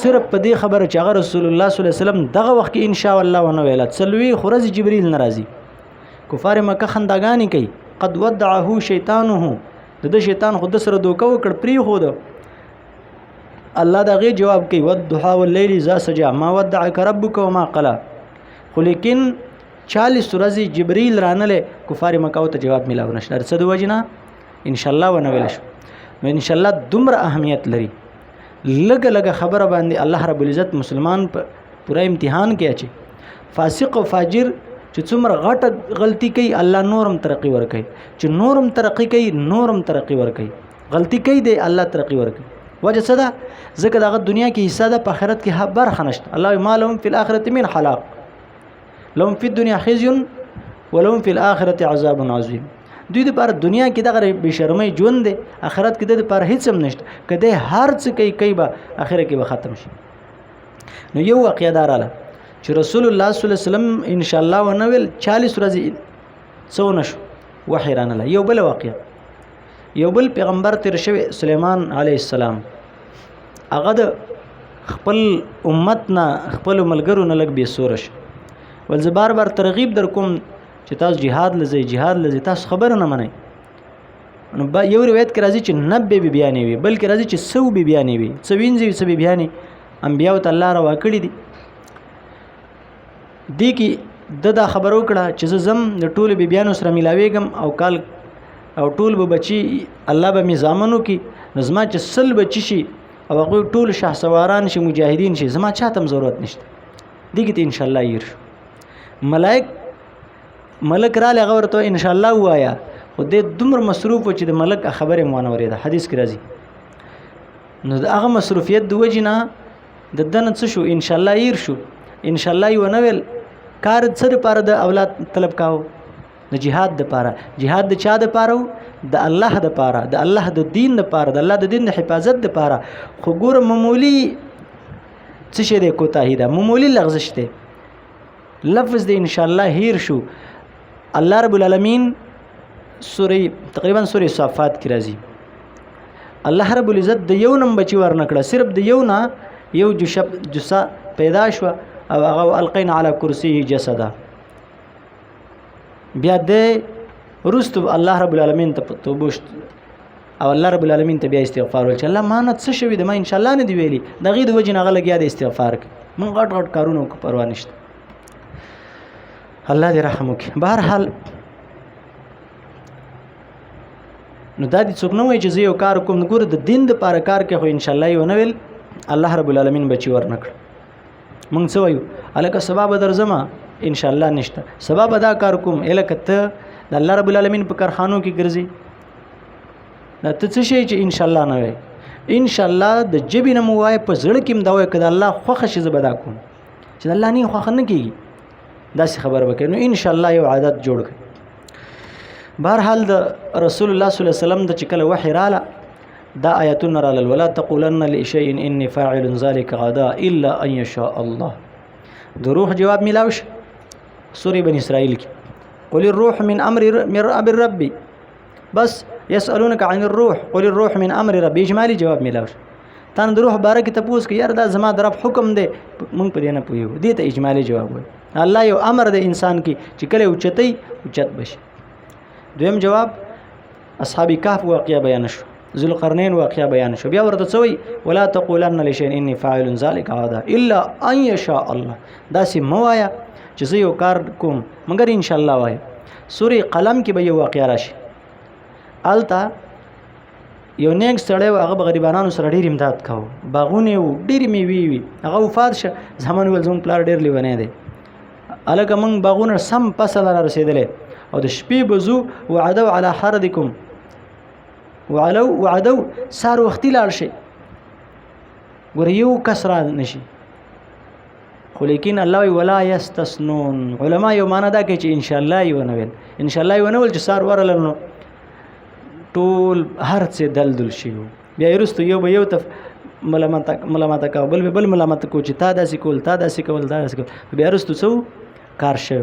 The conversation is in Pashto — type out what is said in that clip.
صرف په دې خبره چې هغه رسول الله صلی الله علیه وسلم دغه وخت کې ان شاء الله ونه ویل څلوي خورز جبرئیل ناراضي کفار مکه خنداګانی کوي قد ودعه شیطانه د شیطان خود سره دوکه وکړ پری خود الله دغه جواب کوي والضحى والليل اذا سجى ما ودعك ربك وما قلى خو لیکن 40 ورځې جبرئیل رانله کفار مکه ته جواب ملاو نشته څه د وجنه ان شاء الله ونه ویل شو نو ان شاء الله دومره اهمیت لري لګه خبره باندې الله رب العزت مسلمان په پورا امتحان کې اچي فاسق او فاجر چې څومره غټه غلطي کوي الله نورم ترقی ورکوي چې نورم ترقی کوي نورم ترقی ورکوي غلطي کوي دی الله ترقی ورکوي وجه څه ده ځکه دغه دنیا کې حصہ ده په آخرت کې برخه نشته الله ما لهم فی الاخرة من خلاق لهم فی الدنيا خزي ولهم فی الاخرة عذاب عظیم دوی د پر دنیا کې دغه بشرمۍ ژوند دی آخرت کې د پر هیڅ هم نشته کله هر څه کوي به آخرت کې به ختم شي نو یو واقعیا داراله چې رسول الله صلی الله علیه وسلم ان شاء الله ونویل 40 ورځې څو نشو وحی رانه یو بل واقعیا یو بل پیغمبر تیر شوی سليمان علیه السلام هغه د خپل امت نه خپل ملګرو نه لګ به سورش ول زه بار ترغیب در کوم چې تاسو jihad لزی تاسو خبر نه منئ نو یو روایت کې راځي چې 90 بی بیانې وي بلکې راځي چې 100 بی بیانې وي 90 بی بیانې انبیاء ته الله را واکړي دي کې دا خبر وکړه چې زم د ټولو بی بیانو سره ملاويږم او کال او ټول به بچي الله به میزامنو کې نظم چې سل بچي شي او هغه ټول شاه سواران شي مجاهدین شي زما چاته ضرورت نشته دي کې ان شاء الله ير ملک را لغه ورته ان شاء الله وایا خو دې دومره مصروف چې د ملک خبره مو نه ورېده حدیث کې راځي نو هغه مصروفیت د وجنه د دنه څه شو ان شاء الله ير شو ان شاء الله یو نوول کار څه لپاره د اولاد طلب کاو د جهاد لپاره جهاد د چا لپاره د الله لپاره د الله د دین لپاره د الله د دین د حفاظت لپاره خو ګور معمولی څه شي د کوتاهی ده معمولی لغزش ده لفظ د ان شاء الله هیر شو الله رب العالمین تقریبا سوره صافات کې راځي الله رب العزت د یو نم بچی ورنکړه صرف د یو نه یو جسا پیدا شو او هغه القینا علی کرسیه جسدا بیا د رستو الله رب العالمین ته توبوشت او الله رب العالمین ته بیا استغفار ول چې الله مانت څه شوی د ما ان شاء الله نه دی ویلي دغه د وجه نه غلګیا د استغفار من غټ کارونه کو پروا نشته الله دې رحم وکړي بهر حال نو دا دې څوک نه وایي چې زه یو کار کوم ګور د دین د پاره کار کې خو ان شاء الله یو نه ویل الله رب العالمین بچي ورنکړ مونږ څه وایو الکه سبب درځما ان شاء الله نشته سبب ادا کار کوم الکه ته د الله رب العالمین په کارخانو کې ګرځي دا ته څه شي چې ان شاء الله نه وای ان شاء الله د جبې نه مو وای په زړه کې مداوي کړه الله خوښ شي زبدا کوم چې الله نه خوښ نه کیږي دا څه خبر وکړي نو ان شاء الله یو عادت جوړ کړي بهر حال د رسول الله صلی الله علیه وسلم د چکل وحی رااله دا آیاتون رااله ولا تقولن لشيء اني فاعل ذلك غدا الا ان يشاء الله د روح جواب ملاوش سوره بني اسرائیل کې قل الروح من امر ربي بس يسالونك عن الروح قل الروح من امر ربي اجمالي جواب ملاوش تان د روح باره کې تاسو کې یار دا زما د رب حکم دی مونږ په دې نه پویو دې ته اجمالي جواب وای الله یو امر د انسان کې چې کله اوچتای اوچت بشي دویم جواب اصحاب کهف واقعا بیان شو ذوالقرنین واقعا بیان شو بیا ورته څوی ولا تقولن لشيء اني فاعل ذلك غدا الا ان يشاء الله دا سي موایا چې زه یو کار کوم مګر ان شاء الله وای سوره قلم کې به یو واقعا راشي التا یو نیک سړی هغه غریبانو سره ډیر امداد کاوه باغونه ډیر میوي وي هغه وفات شه زمون ول زمون پلار ډیر لیونه دی الکه موږ باغونه سم فصل را رسیدلې او د شپې بزو وعدو علی حردکم وعدو سار وختي لاړ شي ګور یو کسره نشي خو لیکن الله ولا یستثنون علما یو معنا دا کوي چې ان شاء الله یو نوول ان شاء الله یو نوول چې سار ورلنو ټول هر څه دلدل شي بیا یرستو یو به یو تف ملامت کا بل ملامت کو چې تا داسې کول تا داسې کول بیا یرستو څو کار شوی